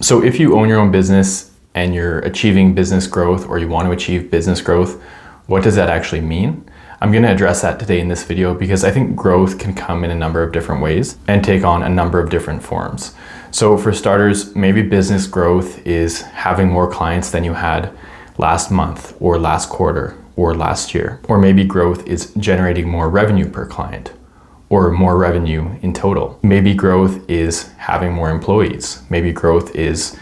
So if you own your own business and you're achieving business growth, or you want to achieve business growth, what does that actually mean? I'm going to address that today in this video because I think growth can come in a number of different ways and take on a number of different forms. So for starters, maybe business growth is having more clients than you had last month or last quarter or last year. Or maybe growth is generating more revenue per client or more revenue in total. Maybe growth is having more employees. Maybe growth is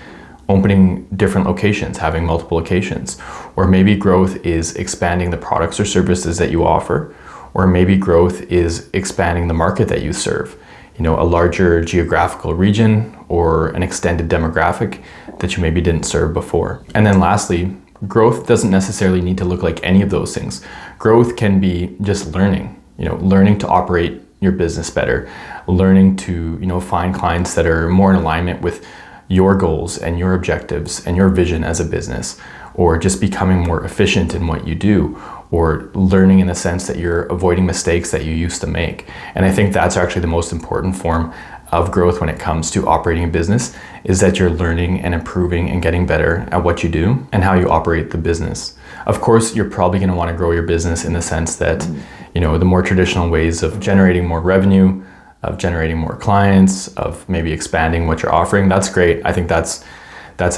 opening different locations, having multiple locations. Or maybe growth is expanding the products or services that you offer. Or maybe growth is expanding the market that you serve. You know, a larger geographical region or an extended demographic that you maybe didn't serve before. And then lastly, growth doesn't necessarily need to look like any of those things. Growth can be just learning, learning to operate your business better, learning to, find clients that are more in alignment with your goals and your objectives and your vision as a business, or just becoming more efficient in what you do, or learning in the sense that you're avoiding mistakes that you used to make. And I think that's actually the most important form of growth when it comes to operating a business, is that you're learning and improving and getting better at what you do and how you operate the business. Of course, you're probably going to want to grow your business in the sense that, the more traditional ways of generating more revenue, of generating more clients, of maybe expanding what you're offering, that's great. I think that's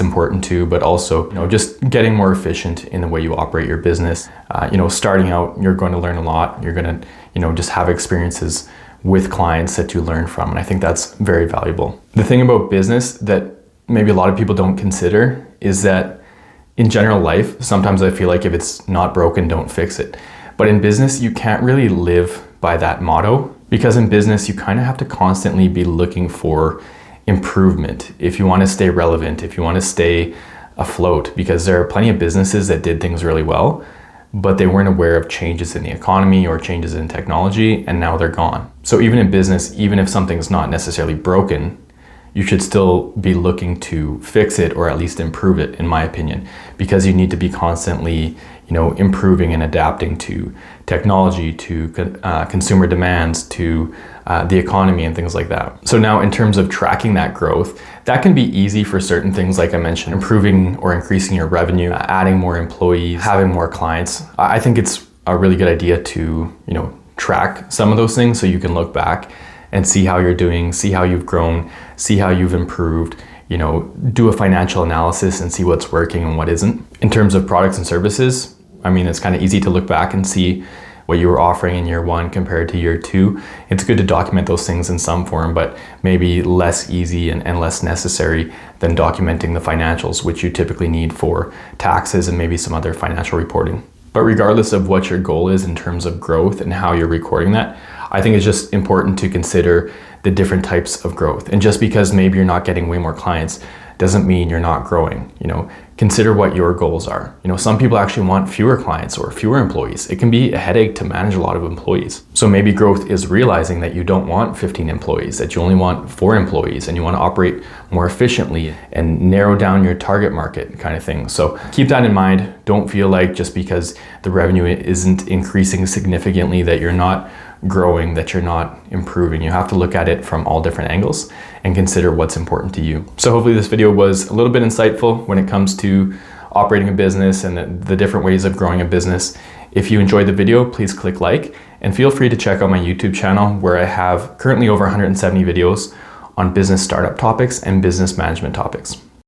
important too, but also, just getting more efficient in the way you operate your business. Starting out, you're going to learn a lot. You're going to, just have experiences with clients that you learn from. And I think that's very valuable. The thing about business that maybe a lot of people don't consider is that in general life, sometimes I feel like if it's not broken, don't fix it. But in business, you can't really live by that motto, because in business, you kind of have to constantly be looking for improvement if you want to stay relevant, if you want to stay afloat, because there are plenty of businesses that did things really well, but they weren't aware of changes in the economy or changes in technology, and now they're gone. So even in business, even if something's not necessarily broken, you should still be looking to fix it or at least improve it, in my opinion, because you need to be constantly, improving and adapting to technology, to consumer demands, to the economy and things like that. So now in terms of tracking that growth, that can be easy for certain things, like I mentioned, improving or increasing your revenue, adding more employees, having more clients. I think it's a really good idea to, track some of those things so you can look back and see how you're doing, see how you've grown, see how you've improved, do a financial analysis and see what's working and what isn't. In terms of products and services, it's kind of easy to look back and see what you were offering in year one compared to year two. It's good to document those things in some form, but maybe less easy and less necessary than documenting the financials, which you typically need for taxes and maybe some other financial reporting. But regardless of what your goal is in terms of growth and how you're recording that, I think it's just important to consider the different types of growth. And just because maybe you're not getting way more clients doesn't mean you're not growing. Consider what your goals are. Some people actually want fewer clients or fewer employees. It can be a headache to manage a lot of employees. So maybe growth is realizing that you don't want 15 employees, that you only want 4 employees, and you want to operate more efficiently and narrow down your target market kind of thing. So keep that in mind. Don't feel like just because the revenue isn't increasing significantly that you're not growing, that you're not improving. You have to look at it from all different angles and consider what's important to you. So hopefully this video was a little bit insightful when it comes to operating a business and the different ways of growing a business. If you enjoyed the video, please click like, and feel free to check out my YouTube channel, where I have currently over 170 videos on business startup topics and business management topics.